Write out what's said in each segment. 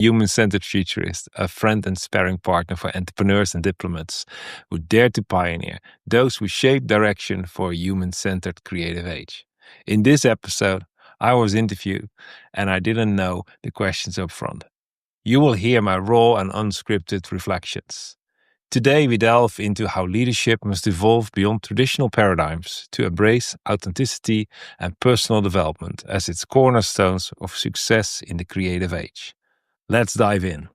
human-centered futurist, a friend and sparring partner for entrepreneurs and diplomats who dare to pioneer, those who shape direction for a human-centered creative age. In this episode, I was interviewed and I didn't know the questions up front. You will hear my raw and unscripted reflections. Today, we delve into how leadership must evolve beyond traditional paradigms to embrace authenticity and personal development as its cornerstones of success in the creative age. Let's dive in.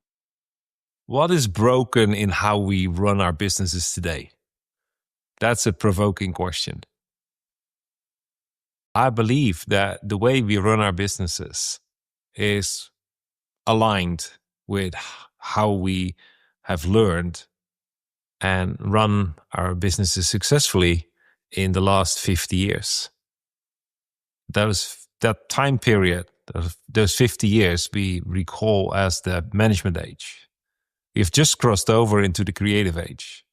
What is broken in how we run our businesses today? That's a provoking question. I believe that the way we run our businesses is aligned with how we have learned and run our businesses successfully in the last 50 years. That time period, those 50 years, we recall as the management age. We've just crossed over into the creative age.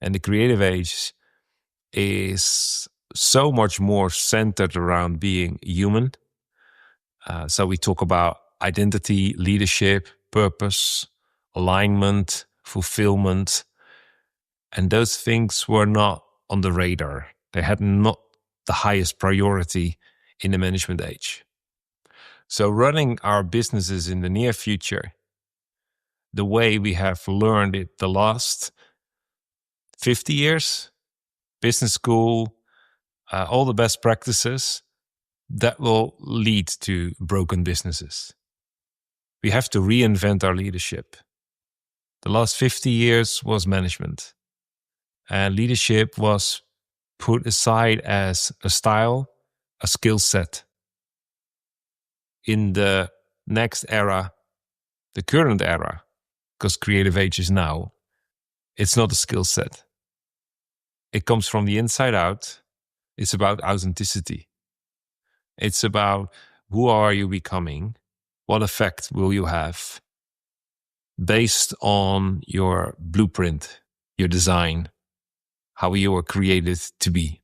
And the creative age is so much more centered around being human. So we talk about identity, leadership, purpose, alignment, fulfillment. And those things were not on the radar. They had not the highest priority in the management age. So running our businesses in the near future, the way we have learned it the last 50 years, business school, all the best practices, that will lead to broken businesses. We have to reinvent our leadership. The last 50 years was management. And leadership was put aside as a style, a skill set. In the next era, the current era, because creative age is now, it's not a skill set. It comes from the inside out. It's about authenticity. It's about who are you becoming? What effect will you have based on your blueprint, your design, how you were created to be.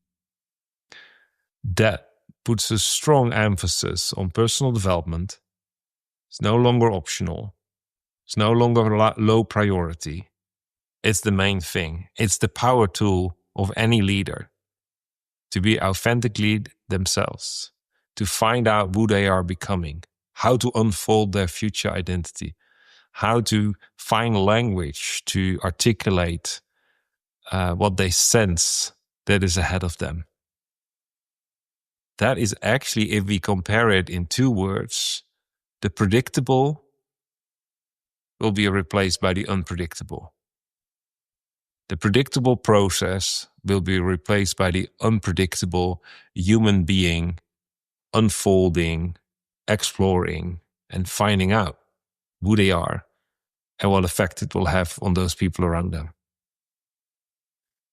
That puts a strong emphasis on personal development. It's no longer optional. It's no longer low priority. It's the main thing. It's the power tool of any leader to be authentically themselves, to find out who they are becoming, how to unfold their future identity, how to find language to articulate what they sense that is ahead of them. That is actually, if we compare it in two words, the predictable will be replaced by the unpredictable. The predictable process will be replaced by the unpredictable human being unfolding, exploring, and finding out who they are and what effect it will have on those people around them.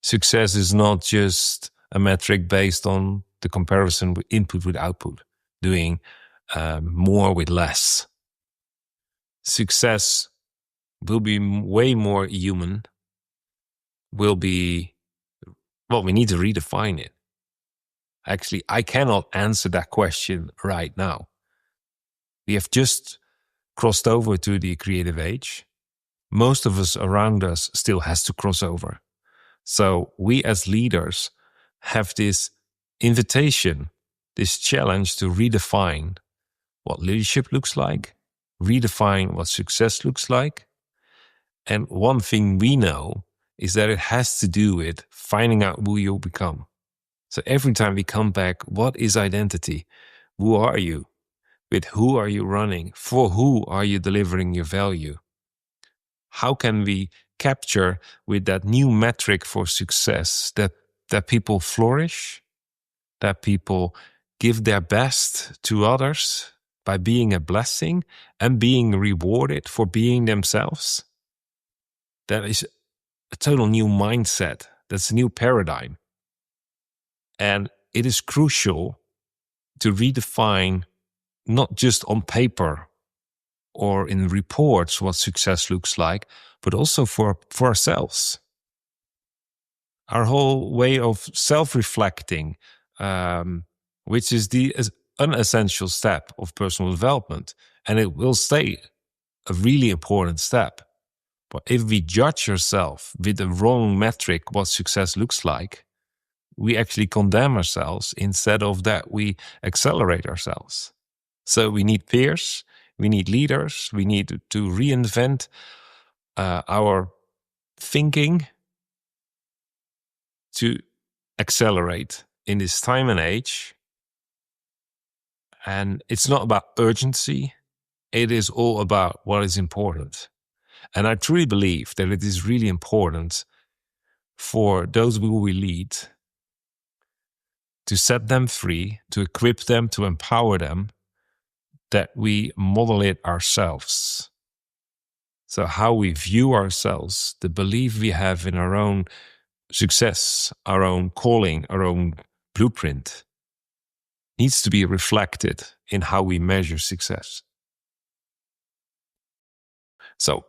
Success is not just a metric based on the comparison with input with output, doing more with less. Success will be way more human, we need to redefine it. Actually, I cannot answer that question right now. We have just crossed over to the creative age. Most of us around us still has to cross over. So we as leaders have this invitation, this challenge to redefine what leadership looks like, redefine what success looks like. And one thing we know is that it has to do with finding out who you become. So every time we come back, what is identity? Who are you? With who are you running? For who are you delivering your value? How can we capture with that new metric for success that people flourish, that people give their best to others by being a blessing and being rewarded for being themselves? That is a total new mindset. That's a new paradigm. And it is crucial to redefine, not just on paper or in reports, what success looks like, but also for ourselves. Our whole way of self-reflecting, which is the unessential step of personal development, and it will stay a really important step. But if we judge ourselves with the wrong metric what success looks like, we actually condemn ourselves. Instead of that, we accelerate ourselves. So we need peers, we need leaders, we need to reinvent our thinking to accelerate in this time and age. And it's not about urgency. It is all about what is important. And I truly believe that it is really important for those who we lead to set them free, to equip them, to empower them, that we model it ourselves. So how we view ourselves, the belief we have in our own success, our own calling, our own blueprint, needs to be reflected in how we measure success. So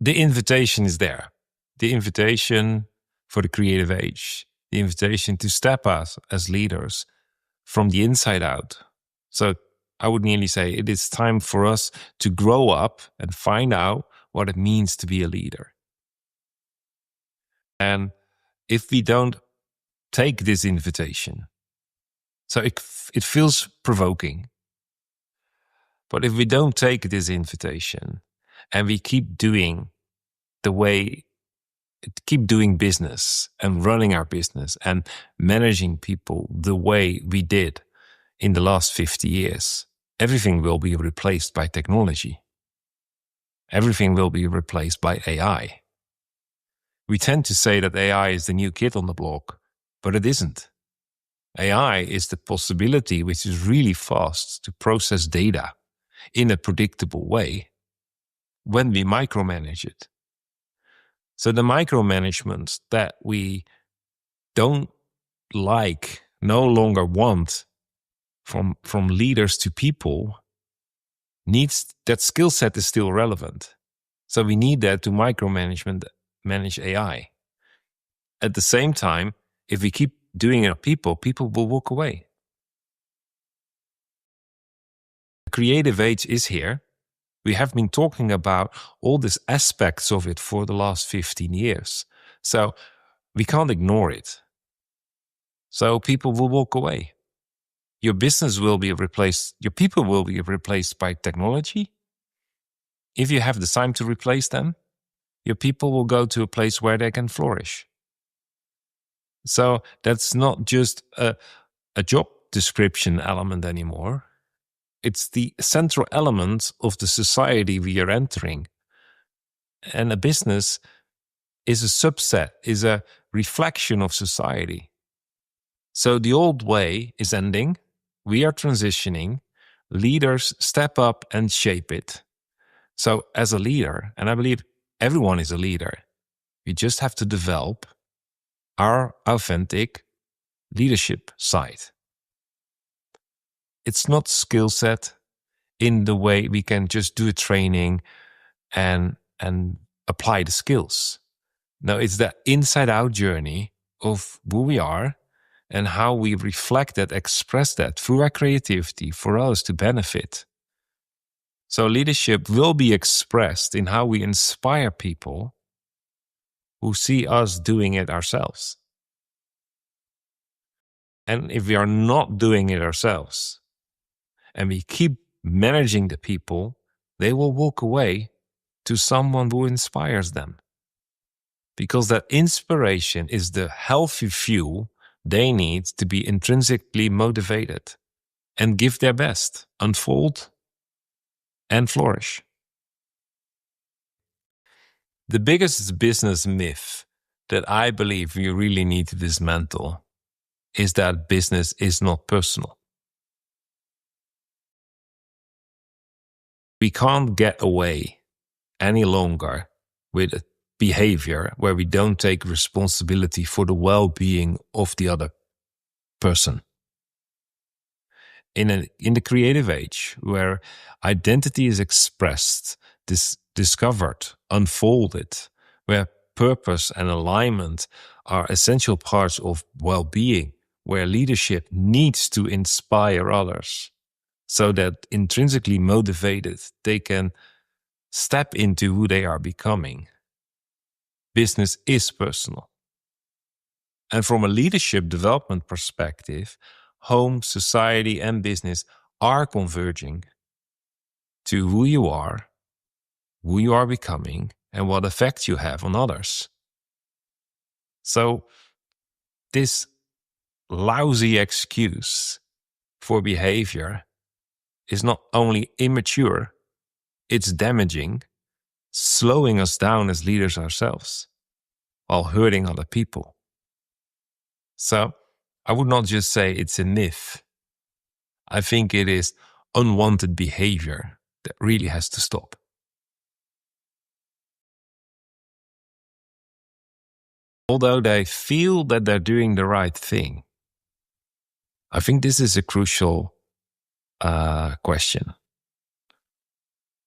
the invitation is there. The invitation for the creative age. The invitation to step us as leaders from the inside out. So I would nearly say it is time for us to grow up and find out what it means to be a leader. And if we don't take this invitation, so it feels provoking, but if we don't take this invitation and we keep doing business and running our business and managing people the way we did in the last 50 years, everything will be replaced by technology. Everything will be replaced by AI. We tend to say that AI is the new kid on the block, but it isn't. AI is the possibility, which is really fast, to process data in a predictable way when we micromanage it. So the micromanagement that we don't like, no longer want from leaders to people, that skill set is still relevant. So we need that to manage AI. At the same time, if we keep doing it on people will walk away. The creative age is here. We have been talking about all these aspects of it for the last 15 years. So we can't ignore it. So people will walk away. Your business will be replaced. Your people will be replaced by technology. If you have the time to replace them, your people will go to a place where they can flourish. So that's not just a job description element anymore. It's the central element of the society we are entering. And a business is a subset, is a reflection of society. So the old way is ending. We are transitioning. Leaders step up and shape it. So as a leader, and I believe everyone is a leader, we just have to develop our authentic leadership side. It's not skill set in the way we can just do a training and apply the skills. No, it's that inside out journey of who we are and how we reflect that, express that through our creativity for others to benefit. So leadership will be expressed in how we inspire people who see us doing it ourselves. And if we are not doing it ourselves and we keep managing the people, they will walk away to someone who inspires them. Because that inspiration is the healthy fuel they need to be intrinsically motivated and give their best, unfold and flourish. The biggest business myth that I believe we really need to dismantle is that business is not personal. We can't get away any longer with a behavior where we don't take responsibility for the well-being of the other person. In the creative age, where identity is expressed, discovered, unfolded, where purpose and alignment are essential parts of well-being, where leadership needs to inspire others so that intrinsically motivated, they can step into who they are becoming. Business is personal. And from a leadership development perspective, home, society, and business are converging to who you are becoming, and what effect you have on others. So this lousy excuse for behavior is not only immature, it's damaging, slowing us down as leaders ourselves while hurting other people. So I would not just say it's a myth. I think it is unwanted behavior that really has to stop. Although they feel that they're doing the right thing, I think this is a crucial question.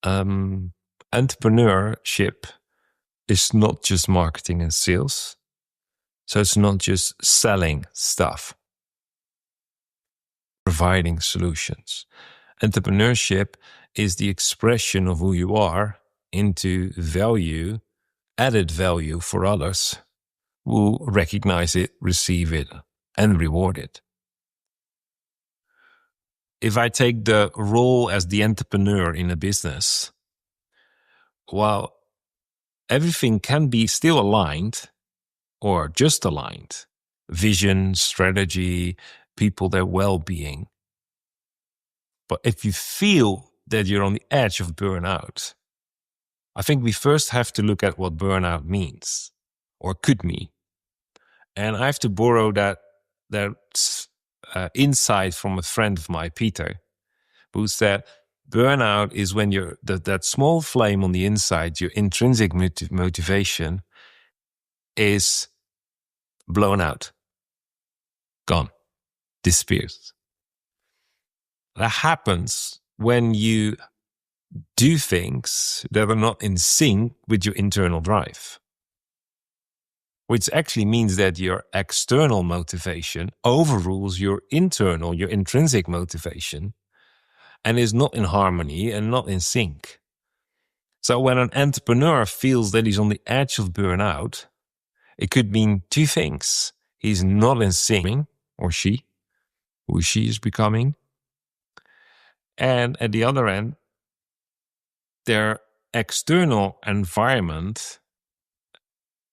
Entrepreneurship is not just marketing and sales. So it's not just selling stuff, providing solutions. Entrepreneurship is the expression of who you are into value, added value for others who recognize it, receive it, and reward it. If I take the role as the entrepreneur in a business, while everything can be still aligned or just aligned, vision, strategy, people, their well-being. But if you feel that you're on the edge of burnout, I think we first have to look at what burnout means or could mean. And I have to borrow that insight from a friend of mine, Peter, who said burnout is when you're that small flame on the inside, your intrinsic motivation, is blown out, gone, disappears. That happens when you do things that are not in sync with your internal drive, which actually means that your external motivation overrules your internal, your intrinsic motivation, and is not in harmony and not in sync. So when an entrepreneur feels that he's on the edge of burnout, it could mean two things. He's not in sync, or she, who she is becoming. And at the other end, their external environment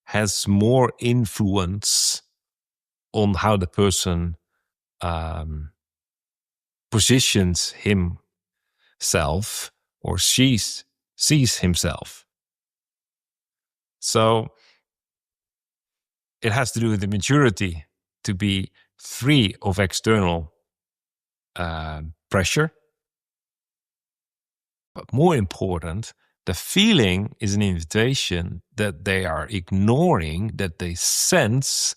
has more influence on how the person positions himself or sees himself. So it has to do with the maturity to be free of external pressure. But more important, the feeling is an invitation that they are ignoring, that they sense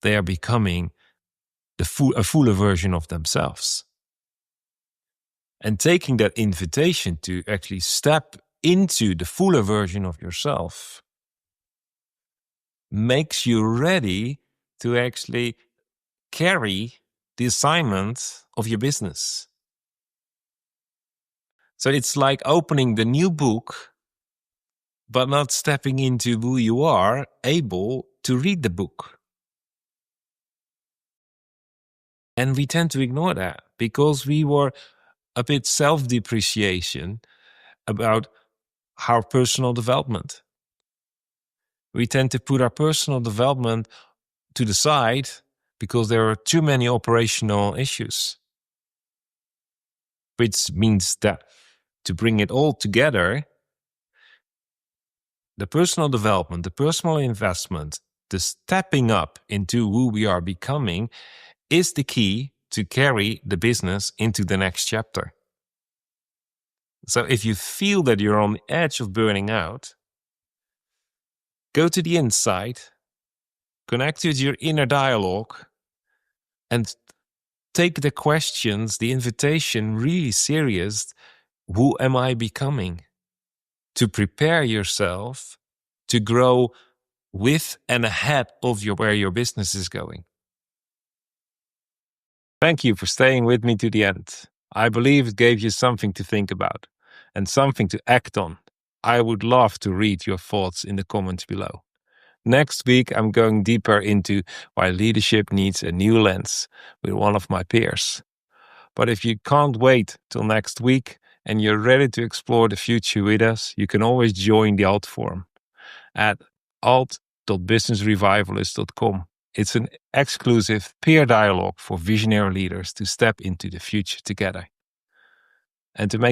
they are becoming a fuller version of themselves. And taking that invitation to actually step into the fuller version of yourself makes you ready to actually carry the assignment of your business. So it's like opening the new book, but not stepping into who you are able to read the book. And we tend to ignore that because we were a bit self-depreciation about our personal development. We tend to put our personal development to the side because there are too many operational issues. Which means that to bring it all together, the personal development, the personal investment, the stepping up into who we are becoming is the key to carry the business into the next chapter. So if you feel that you're on the edge of burning out, go to the inside, connect with your inner dialogue, and take the questions, the invitation really serious. Who am I becoming? To prepare yourself to grow with and ahead of where your business is going. Thank you for staying with me to the end. I believe it gave you something to think about and something to act on. I would love to read your thoughts in the comments below. Next week, I'm going deeper into why leadership needs a new lens with one of my peers. But if you can't wait till next week and you're ready to explore the future with us, you can always join the Alt Forum at alt.businessrevivalist.com. It's an exclusive peer dialogue for visionary leaders to step into the future together. And to make